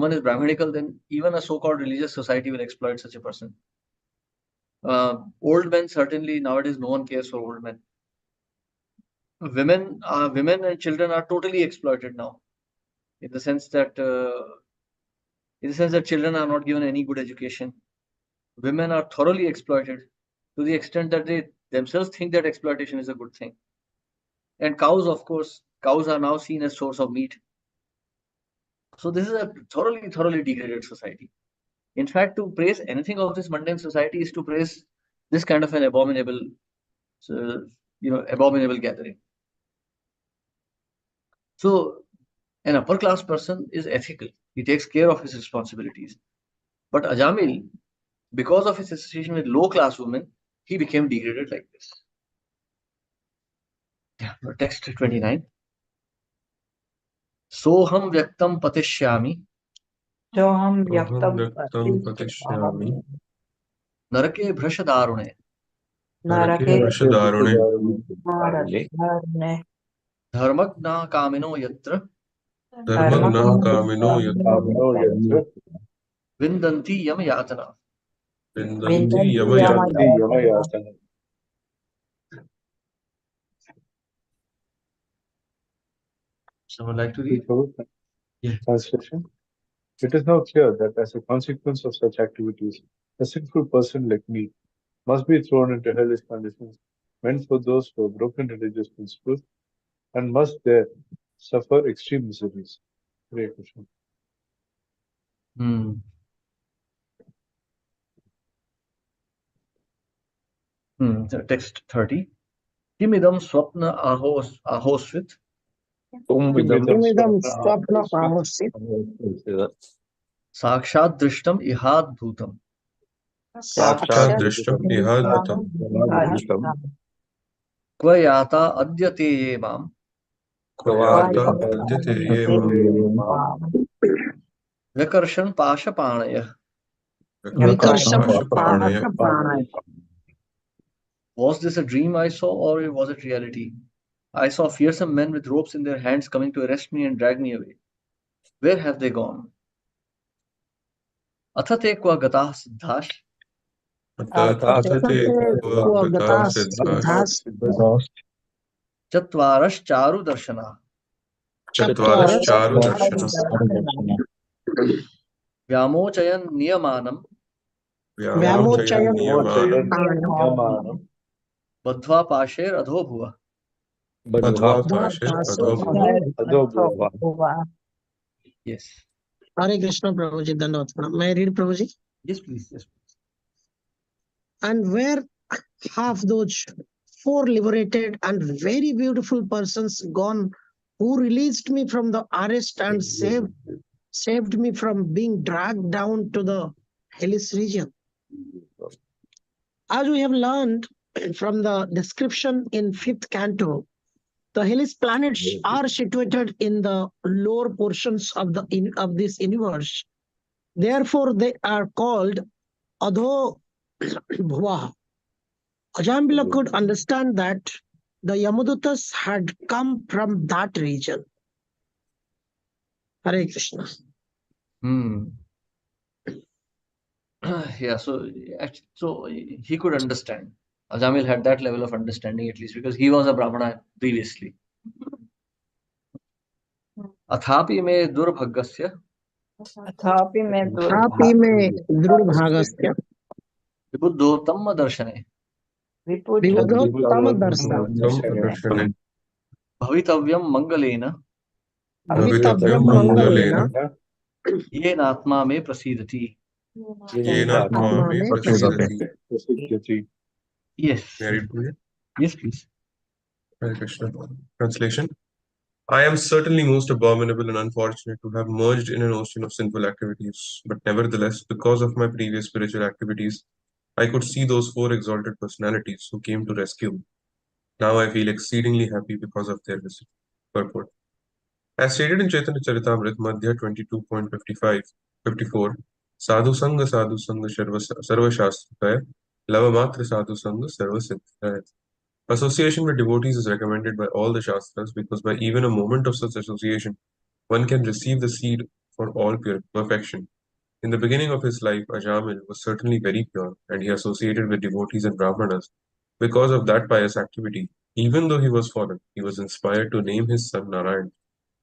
woman is Brahminical, then even a so-called religious society will exploit such a person. Old men, certainly nowadays no one cares for old men. Women and children are totally exploited now, in the sense that children are not given any good education. Women are thoroughly exploited to the extent that they themselves think that exploitation is a good thing. And cows, of course, cows are now seen as source of meat. So this is a thoroughly degraded society. In fact, to praise anything of this mundane society is to praise this kind of an abominable, abominable gathering. So an upper class person is ethical. He takes care of his responsibilities. But Ajamil, because of his association with low class women, he became degraded like this. Yeah, text 29. Soham vyaktam patishyami. Soham vyaktam patishyami. Narake bhrashadarune. Narake bhrashadarune. Dharmagna kamino yatra. Dharmagna kamino yatra. Vindanti yama yatana. Vindanti yama yatana. Someone like to read? Yeah. Translation. It is now clear that as a consequence of such activities, a sinful person like me must be thrown into hellish conditions meant for those who have broken religious principles and must there suffer extreme miseries. Hare Krishna. Text 30. Kimidam swapna ahosvit. Kimidam swapna ahosvit. Sakshat drishtam ihad bhutam. Sakshat drishtam ihad bhutam. Kvayata adyate ye mam. Kvayata adyate ye mam. Vikarshan pasha panaya. Was this a dream I saw, or was it reality? I saw fearsome men with ropes in their hands coming to arrest me and drag me away. Where have they gone? Athate kwa gatah siddhash. Chatvarash charu darshana. Vyamochayan niyamanam. Badhva pasher adho bhuva. Yes. Hare Krishna, Prabhuji. Dandavad. May I read, Prabhuji? Yes, please. Yes, please. And where have those 4 liberated and very beautiful persons gone who released me from the arrest and saved me from being dragged down to the hellish region? As we have learned from the description in 5th canto, the hellish planets are situated in the lower portions of this universe. Therefore, they are called Adho Bhuva. Ajambila could understand that the Yamadutas had come from that region. Hare Krishna. Yeah, so he could understand. Ajamil had that level of understanding, at least, because he was a Brahmana previously. Athapi me durbhagasya. Vibuddhotamma darshane. Bhavitavyam mangalena. Yenatma me prasidati. Yes. Yes, please. Hare Krishna. Translation. I am certainly most abominable and unfortunate to have merged in an ocean of sinful activities, but nevertheless, because of my previous spiritual activities, I could see those 4 exalted personalities who came to rescue me. Now I feel exceedingly happy because of their visit. Purport. As stated in Chaitanya Charitamrita, Madhya 22.54, Sadhu Sangha Sarva Shastrakaya, Lava Matra Sadhu Sangha Sarva Siddhaya. Association with devotees is recommended by all the Shastras because by even a moment of such association, one can receive the seed for all perfection. In the beginning of his life, Ajamil was certainly very pure, and he associated with devotees and brahmanas. Because of that pious activity, even though he was fallen, he was inspired to name his son Narayan.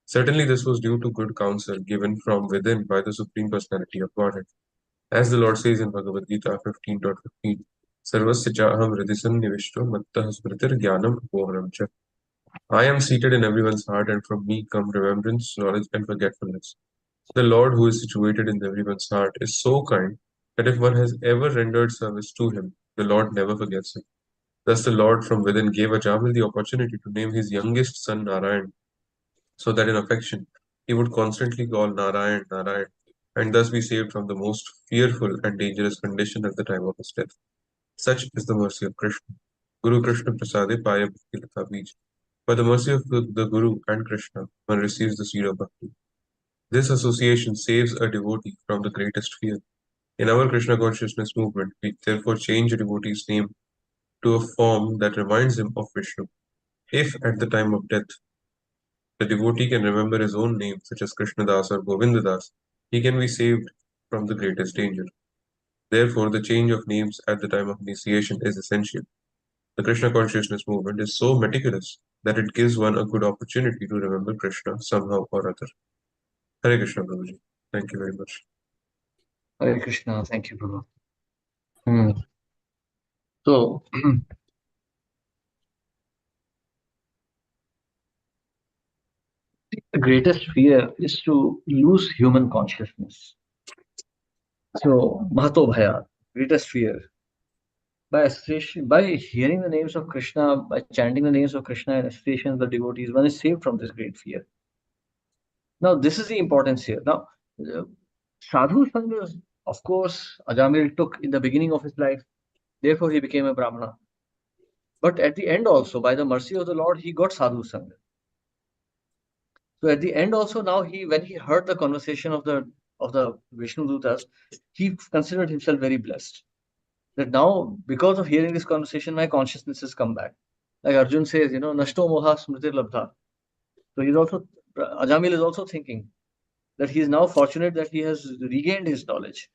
Certainly, this was due to good counsel given from within by the Supreme Personality of Godhead. As the Lord says in Bhagavad Gita 15.15, Sarvasya chaham hridisam nivishto mattah smritir jnanam apohanam cha. I am seated in everyone's heart, and from me come remembrance, knowledge, and forgetfulness. The Lord, who is situated in everyone's heart, is so kind that if one has ever rendered service to him, the Lord never forgets him. Thus, the Lord from within gave Ajamil the opportunity to name his youngest son Narayan, so that in affection he would constantly call Narayan, Narayan, and thus be saved from the most fearful and dangerous condition at the time of his death. Such is the mercy of Krishna. Guru Krishna Prasade Paya Bhakti Latha Bij. By the mercy of the Guru and Krishna, one receives the seed of bhakti. This association saves a devotee from the greatest fear. In our Krishna consciousness movement, we therefore change a devotee's name to a form that reminds him of Vishnu. If at the time of death the devotee can remember his own name, such as Krishnadas or Govindadas, he can be saved from the greatest danger. Therefore, the change of names at the time of initiation is essential. The Krishna consciousness movement is so meticulous that it gives one a good opportunity to remember Krishna somehow or other. Hare Krishna, Prabhuji. Thank you very much. Hare Krishna. Thank you, Prabhu. So, the greatest fear is to lose human consciousness. So, Mahato Bhaya, greatest fear. By association, by hearing the names of Krishna, by chanting the names of Krishna and association of the devotees, one is saved from this great fear. Now, this is the importance here. Now, Sadhu Sangha, of course, Ajamil took in the beginning of his life. Therefore, he became a Brahmana. But at the end also, by the mercy of the Lord, he got Sadhu Sangha. So at the end also, now when he heard the conversation of the Vishnu Dutas, he considered himself very blessed. That now, because of hearing this conversation, my consciousness has come back. Like Arjun says, Nashto Moha Smritir Labdha. So Ajamil is also thinking that he is now fortunate that he has regained his knowledge.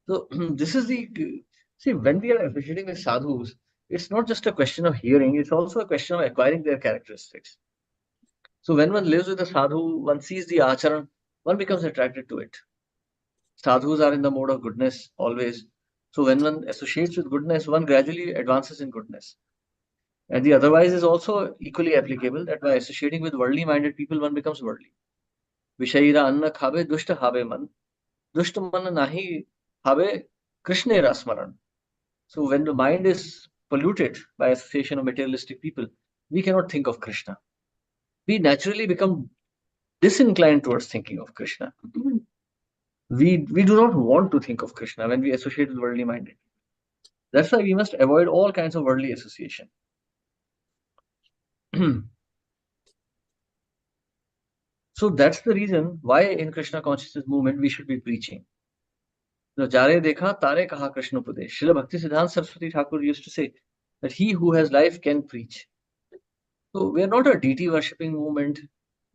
So this is when we are associating with sadhus, it's not just a question of hearing, it's also a question of acquiring their characteristics. So when one lives with a sadhu, one sees the acharan, one becomes attracted to it. Sadhus are in the mode of goodness always. So when one associates with goodness, one gradually advances in goodness. And the otherwise is also equally applicable, that by associating with worldly minded people, one becomes worldly. Vishaira anna khabe dushta habe man. Dushta man nahi habe Krishna rasmaran. So when the mind is polluted by association of materialistic people, we cannot think of Krishna. We naturally become disinclined towards thinking of Krishna. We do not want to think of Krishna when we associate with worldly minded. That's why we must avoid all kinds of worldly association. So that's the reason why in Krishna consciousness movement we should be preaching. Jare dekha tare kaha Krishna Upadesh. Srila Bhakti Siddhanta Saraswati Thakur used to say that he who has life can preach. So we are not a deity worshipping movement.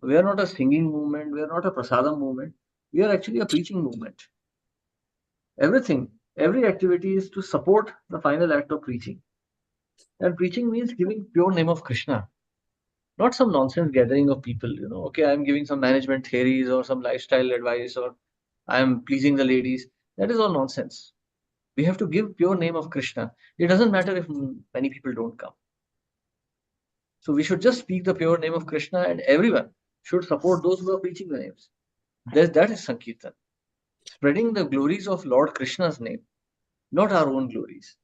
We are not a singing movement. We are not a prasadam movement. We are actually a preaching movement. Every activity is to support the final act of preaching. And preaching means giving pure name of Krishna. Not some nonsense gathering of people, okay, I'm giving some management theories or some lifestyle advice or I'm pleasing the ladies. That is all nonsense. We have to give pure name of Krishna. It doesn't matter if many people don't come. So we should just speak the pure name of Krishna and everyone should support those who are preaching the names. That is Sankirtan. Spreading the glories of Lord Krishna's name, not our own glories.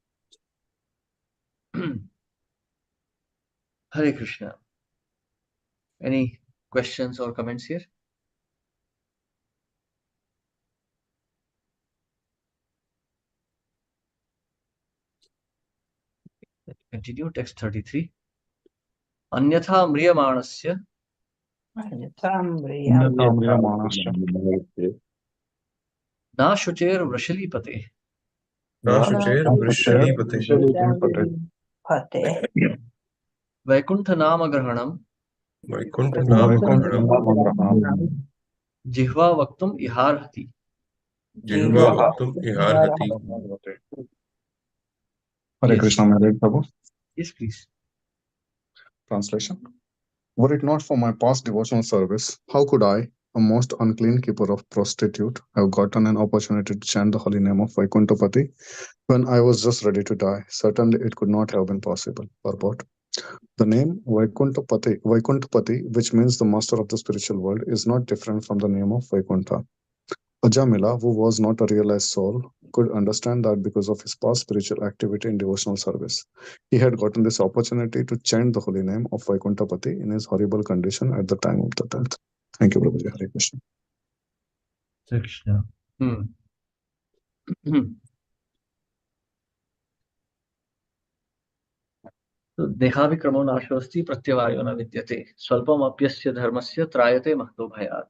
Hare Krishna. Any questions or comments here? Let's continue. Text 33. Anyatha mriyamanasya na shucher vrashalipate. Na shucher vrashalipate. Vaikuntha nama grahanam. Vaikuntha nama grahanam. Jihva vaktum iharhati. Jihva vaktum iharhati. Hare Yes. Krishna, may I read, Prabhu? Yes, please. Translation. Were it not for my past devotional service, how could I, a most unclean keeper of prostitute, have gotten an opportunity to chant the holy name of Vaikuntapati when I was just ready to die? Certainly it could not have been possible. Purport. The name Vaikuntapati, which means the master of the spiritual world, is not different from the name of Vaikuntha. Ajamila, who was not a realized soul, could understand that because of his past spiritual activity in devotional service. He had gotten this opportunity to chant the holy name of Vaikuntapati in his horrible condition at the time of the death. Thank you, Prabhuji. Hare Krishna. Krishna. So देहाभिक्रमो नाशोऽस्ति प्रत्यवायो न विद्यते स्वल्पमप्यस्य धर्मस्य त्रायते महतो भयात्.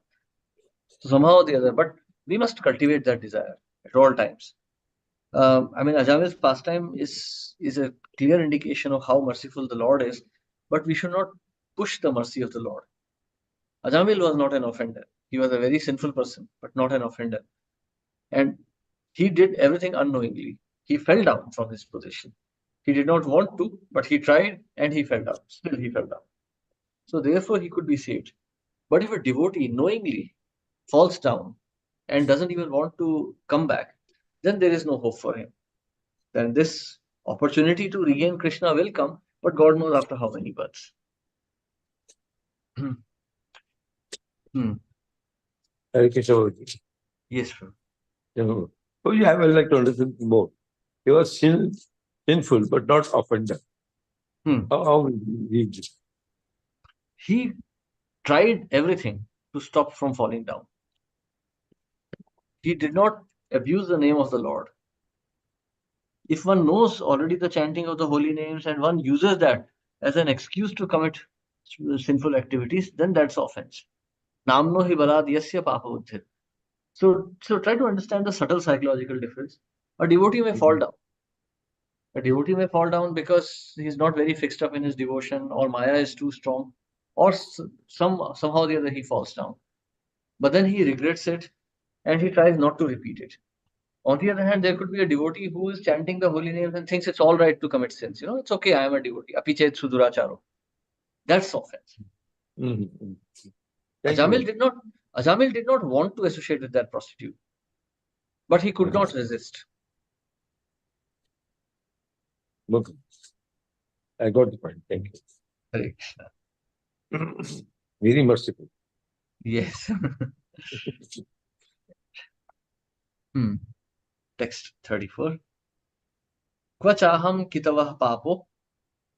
So somehow or the other, but we must cultivate that desire at all times. I mean, Ajamil's pastime is a clear indication of how merciful the Lord is, but we should not push the mercy of the Lord. Ajamil was not an offender. He was a very sinful person, but not an offender. And he did everything unknowingly. He fell down from his position. He did not want to, but he tried and he fell down. Still, he fell down. So, therefore, he could be saved. But if a devotee knowingly falls down and doesn't even want to come back, then there is no hope for him. Then this opportunity to regain Krishna will come, but God knows after how many births. Hare Krishna. Yes, sir. So I would like to understand more. He was sinful, but not offender. How he did? He tried everything to stop from falling down. He did not abuse the name of the Lord. If one knows already the chanting of the holy names and one uses that as an excuse to commit sinful activities, then that's offense. Namno hi balad yasya papa uddhir. So try to understand the subtle psychological difference. A devotee may fall down. A devotee may fall down because he's not very fixed up in his devotion, or Maya is too strong, or somehow or the other he falls down. But then he regrets it and he tries not to repeat it. On the other hand, there could be a devotee who is chanting the holy names and thinks it's all right to commit sins. You know, it's okay, I am a devotee. Apichet suduracharo. That's offense. Ajamil did not want to associate with that prostitute, but he could not resist. Look, I got the point. Thank you. Hare Krishna. Very merciful. Yes. Text 34. Kvachaham kitavah papo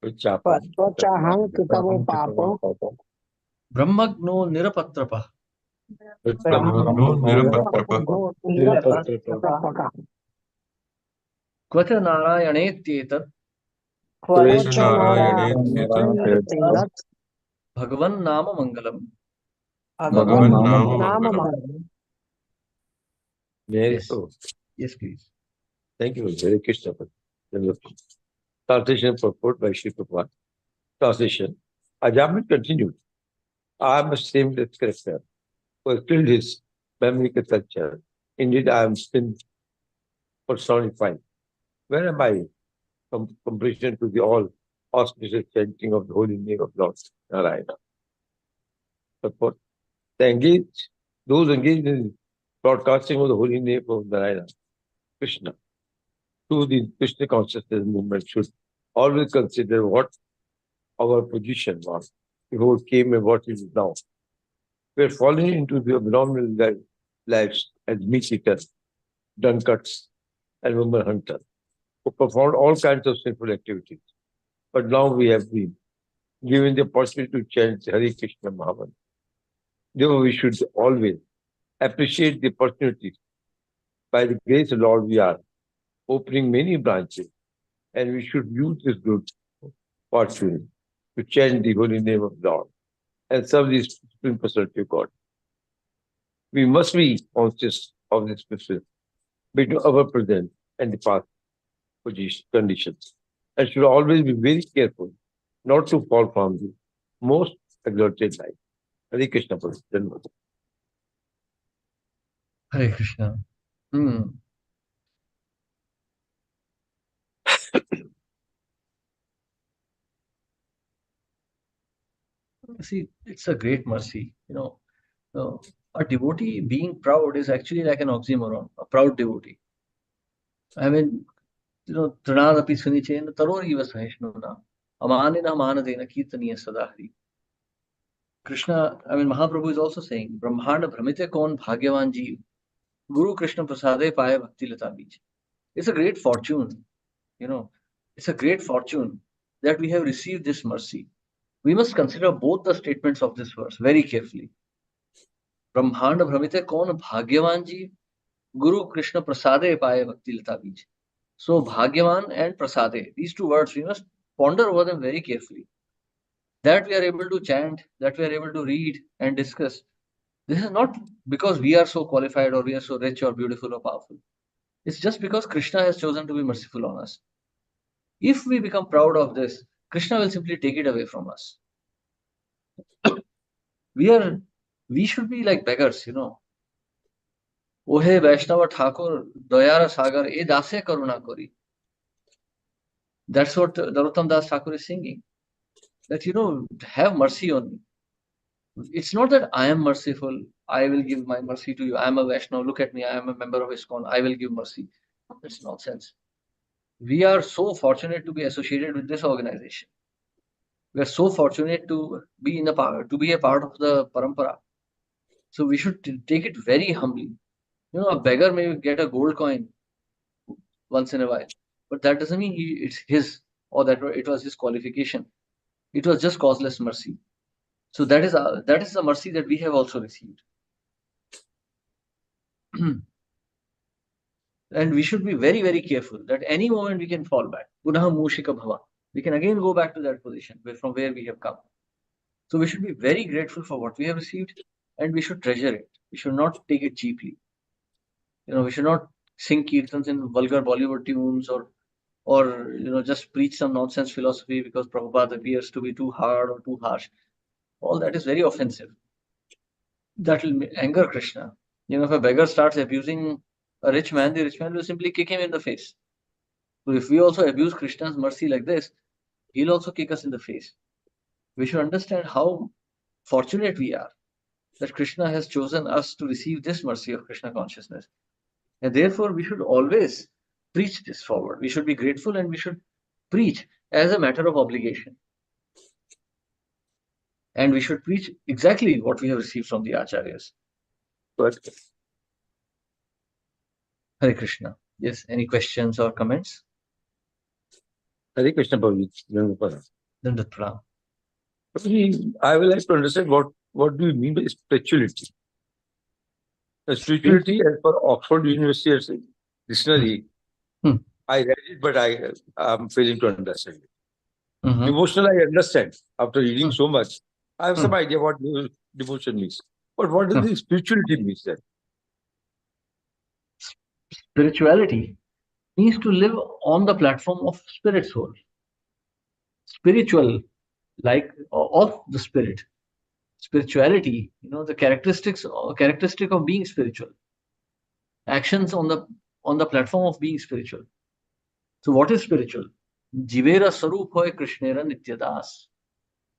Tvachaham kitavo papo brahmagno nirapatrapah nirapatrapah kvacha narayanetyetat bhagavan nama mangalam. nama mangalam. Yes. Yes, please. Thank you. Hare Krishna. Translation purport by Sri Prabhupada. Translation. Ajamil continued. I am a shameless character who has killed his family culture. Indeed, I am sin personified. Where am I from comparison to the all auspicious chanting of the holy name of Lord Narayana? Purport. Those engaged in broadcasting of the holy name of Narayana, Krishna, through the Krishna consciousness movement should always consider what our position was before it came and what it is now. We are falling into the abnormal lives as meat eaters, drunkards, and woman hunters, who performed all kinds of sinful activities. But now we have been given the opportunity to chant Hare Krishna Mahamantra. Therefore, we should always appreciate the opportunity. By the grace of the Lord, we are opening many branches, and we should use this good fortune to chant the holy name of God and serve the Supreme Personality of God. We must be conscious of this difference between our present and the past conditions, and should always be very careful not to fall from the most exalted life. Hare Krishna. Hare Krishna. See, it's a great mercy. A devotee being proud is actually like an oxymoron, a proud devotee. I mean, Trinadapi Sunichena Taroriva Sahishnuna, Amanina Manadena Kirtaniya Sadahri. Krishna, Mahaprabhu is also saying, Brahmanda Brahmite Kon Bhagyavan Jeev, Guru Krishna Prasade Paya Bhakti Lata Bij. It's a great fortune, it's a great fortune that we have received this mercy. We must consider both the statements of this verse very carefully. Brahmanda Brahmite Kon Bhagyavan Jeev, Guru Krishna Prasade Paya Bhakti Lata Bij. So Bhagyavan and Prasade, these two words, we must ponder over them very carefully. That we are able to chant, that we are able to read and discuss. This is not because we are so qualified or we are so rich or beautiful or powerful. It's just because Krishna has chosen to be merciful on us. If we become proud of this, Krishna will simply take it away from us. We should be like beggars, Ohe Vaishnava Thakur, Dayara Sagar, E Dase Karuna Kori. That's what Narottam Das Thakur is singing. That, have mercy on me. It's not that I am merciful, I will give my mercy to you. I am a Vaishnava, look at me, I am a member of ISKCON, I will give mercy. That's nonsense. We are so fortunate to be associated with this organization. We are so fortunate to be a part of the parampara. So we should take it very humbly. A beggar may get a gold coin once in a while, but that doesn't mean it's his or that it was his qualification. It was just causeless mercy. So that is the mercy that we have also received. And we should be very, very careful that any moment we can fall back. Punaha Mushika Bhava. We can again go back to that position from where we have come. So we should be very grateful for what we have received and we should treasure it. We should not take it cheaply. We should not sing kirtans in vulgar Bollywood tunes or just preach some nonsense philosophy because Prabhupada appears to be too hard or too harsh. All that is very offensive. That will anger Krishna. If a beggar starts abusing a rich man, the rich man will simply kick him in the face. So if we also abuse Krishna's mercy like this, he'll also kick us in the face. We should understand how fortunate we are that Krishna has chosen us to receive this mercy of Krishna consciousness. And therefore, we should always preach this forward. We should be grateful and we should preach as a matter of obligation. And we should preach exactly what we have received from the Acharyas. Hare Krishna. Yes, any questions or comments? Hare Krishna, Prabhuji. Dandavat Pranam. I would like to understand what do you mean by spirituality? Spirituality, as per Oxford University dictionary, I read it, but I am failing to understand it. Devotional, I understand. After reading so much, I have some idea what devotion means. But what does the spirituality mean then? Spirituality means to live on the platform of spirit soul. Spiritual, like of the spirit. Spirituality, the characteristic of being spiritual. Actions on the platform of being spiritual. So what is spiritual? Jivera Sarup hoy Krishnera Nityadas.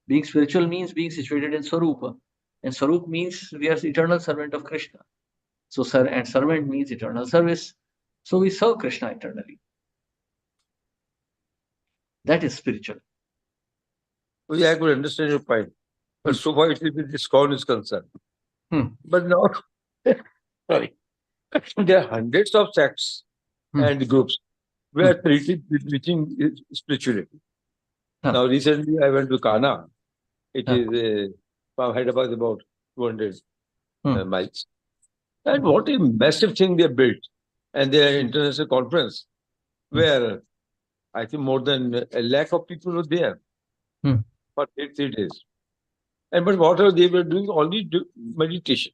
Being spiritual means being situated in Sarupa. And Sarup means we are the eternal servant of Krishna. So and servant means eternal service. So we serve Krishna eternally. That is spiritual. Well, yeah, I could understand your point. But so far it is with ISKCON is concerned. But now, sorry, there are hundreds of sects and groups where preaching spirituality. Now, recently I went to Kana. It is from Hyderabad about 200 miles. And what a massive thing they built. And their international conference, where I think more than 1 lakh of people were there for 3 days. But what they were doing? Only meditation.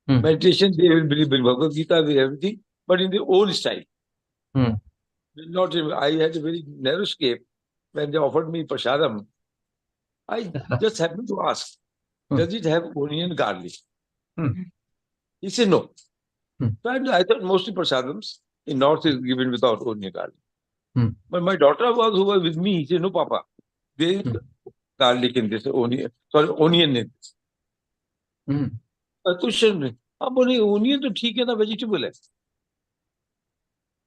Meditation, they will believe in Bhagavad Gita, with everything, but in their own style. Not, I had a very narrow escape when they offered me prasadam. I just happened to ask, does it have onion garlic? He said no. So I thought mostly prasadams in North is given without onion garlic. But my daughter who was with me, she said, no, Papa, there is garlic in this, onion in this. Question नहीं अब बोले onion तो ठीक है ना vegetable है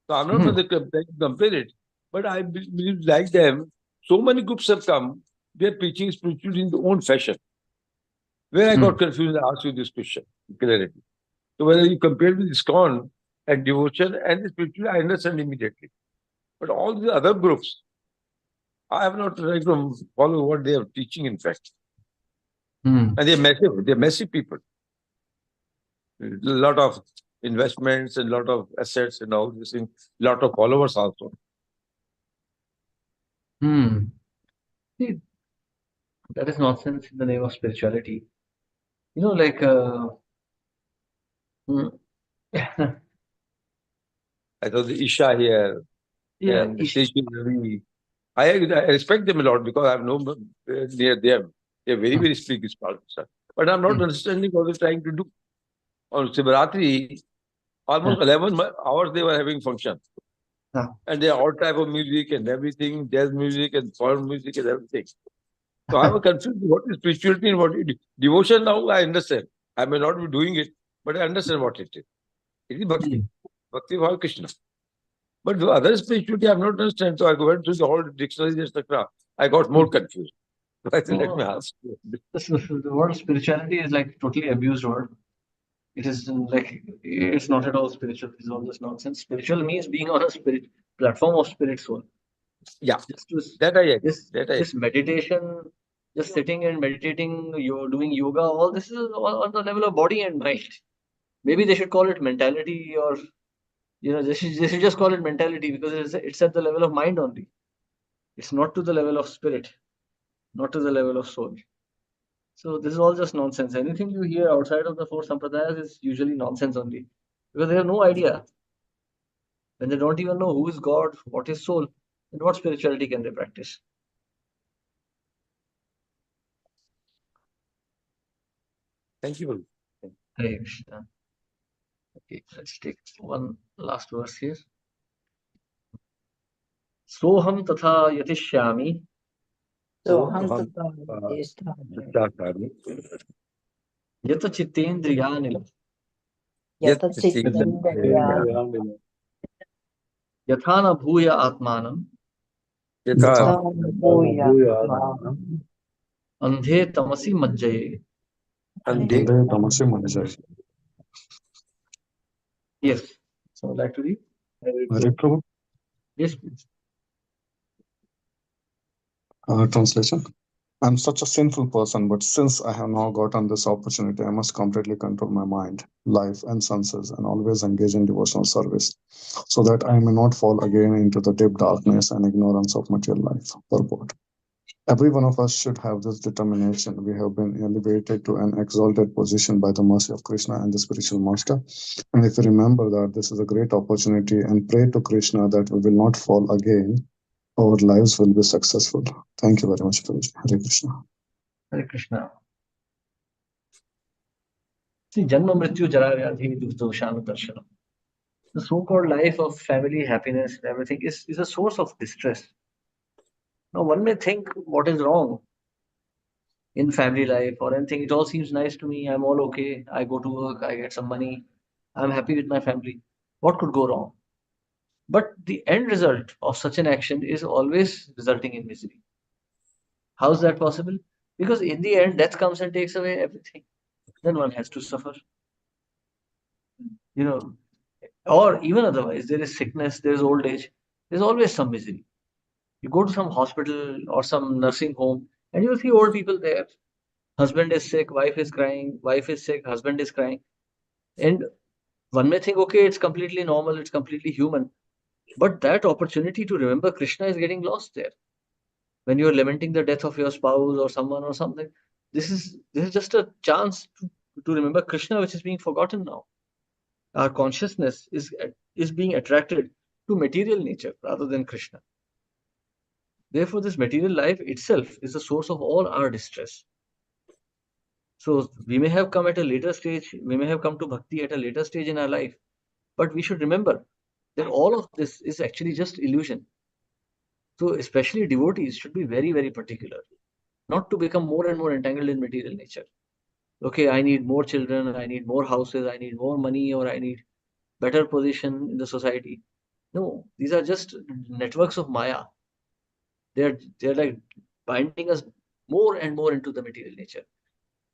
so I'm not for the compare it but I believe like them so many groups have come they're preaching spirituality in their own fashion where I got confused I asked you this question clarity so whether you compare with ISKCON and devotion and the spirituality I understand immediately but all the other groups I have not tried to follow what they are teaching in fact and they're massive people a lot of investments and a lot of assets and all this thing, lot of followers also. See, that is nonsense in the name of spirituality. You know, like I thought the Isha here and Station Ravi. I respect them a lot because I have no near them. They're very, very spiritual. But I'm not understanding what they're trying to do. On Sivaratri, almost 11 hours they were having function. And they are all type of music and everything, jazz music and foreign music and everything. So I was confused what is spirituality and what is devotion now I understand. I may not be doing it, but I understand what it is. It is bhakti. Bhakti for Krishna. But the other spirituality I have not understand. So I went through the whole dictionary, etc. I got more confused. So I said, let me ask you. The word spirituality is like totally abused word. It is like it's not at all spiritual. It's all just nonsense. Spiritual means being on a spirit platform of spirit soul. Yeah, that I agree. This meditation, just sitting and meditating, you're doing yoga. All this is on the level of body and mind. Maybe they should call it mentality, or they should just call it mentality because it's at the level of mind only. It's not to the level of spirit, not to the level of soul. So this is all just nonsense. Anything you hear outside of the four sampradayas is usually nonsense only, because they have no idea. When they don't even know who is God, what is soul, and what spirituality can they practice. Thank you. Hare Krishna. Okay, let's take one last verse here. Soham tatha yatishyami. Yata chittendriyanila. Yatha na bhuya atmanam. Andhe tamasi majjaye. Yes. So I'd like to read. Yes, please. Translation. I'm such a sinful person, but since I have now gotten this opportunity, I must completely control my mind, life, and senses, and always engage in devotional service, so that I may not fall again into the deep darkness and ignorance of material life. Purport. Every one of us should have this determination. We have been elevated to an exalted position by the mercy of Krishna and the spiritual master. And if we remember that this is a great opportunity and pray to Krishna that we will not fall again, our lives will be successful. Thank you very much, Prabhuji. Hare Krishna. Hare Krishna. See, Janma Mrityu Jara Vyadhi Dukhdoshan Darshanam. The so-called life of family, happiness, everything is a source of distress. Now, one may think what is wrong in family life or anything. It all seems nice to me. I'm all okay. I go to work. I get some money. I'm happy with my family. What could go wrong? But the end result of such an action is always resulting in misery. How is that possible? Because in the end, death comes and takes away everything. Then one has to suffer. Or even otherwise, there is sickness, there is old age. There's always some misery. You go to some hospital or some nursing home and you'll see old people there. Husband is sick, wife is crying, wife is sick, husband is crying. And one may think, okay, it's completely normal, it's completely human. But that opportunity to remember Krishna is getting lost there. When you're lamenting the death of your spouse or someone or something, this is just a chance to remember Krishna, which is being forgotten now. Our consciousness is being attracted to material nature rather than Krishna. Therefore, this material life itself is the source of all our distress. So we may have come at a later stage, we may have come to bhakti at a later stage in our life, But we should remember that all of this is actually just illusion. So especially devotees should be very, very particular, not to become more and more entangled in material nature. Okay, I need more children, I need more houses, I need more money, or I need better position in the society. No, these are just networks of Maya. They're like binding us more and more into the material nature.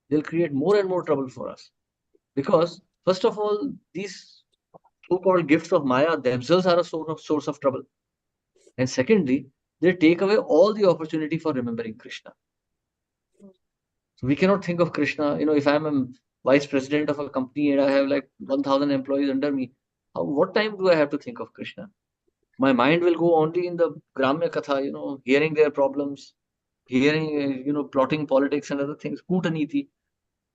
They'll create more and more trouble for us. Because first of all, these so-called gifts of Maya themselves are a source of trouble. And secondly, they take away all the opportunity for remembering Krishna. So we cannot think of Krishna. If I'm a vice president of a company and I have like 1,000 employees under me, what time do I have to think of Krishna? My mind will go only in the Gramya Katha, hearing their problems, hearing, plotting politics and other things, Kutaniti.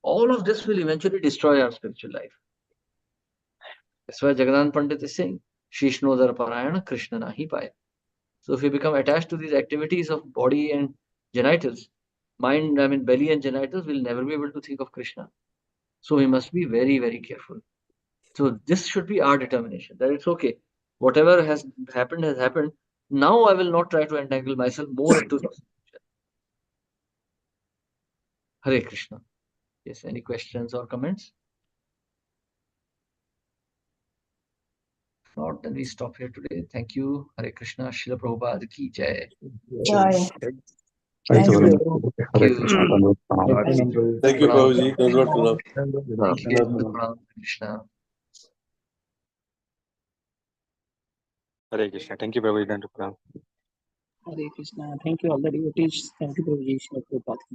All of this will eventually destroy our spiritual life. That's why Jagadan Pandit is saying, Shishnodar Parayana Krishna Nahi Paya. So if we become attached to these activities of body and genitals, belly and genitals, will never be able to think of Krishna. So we must be very, very careful. So this should be our determination that it's okay. Whatever has happened has happened. Now I will not try to entangle myself more into this. Hare Krishna. Yes, any questions or comments? If not, then we stop here today. Thank you. Hare Krishna. Srila Prabhupada ki jai. Thank Jai. you Thank very you. much. Thank Hare you. Krishna. Thank you, Prabhuji. Thank you, Prabhuji. Thank you. Hare Krishna. Hare Krishna. Thank you, Prabhu. Hare Krishna. Thank you all the devotees. Thank you, Prabhuji. Srila Prabhupada.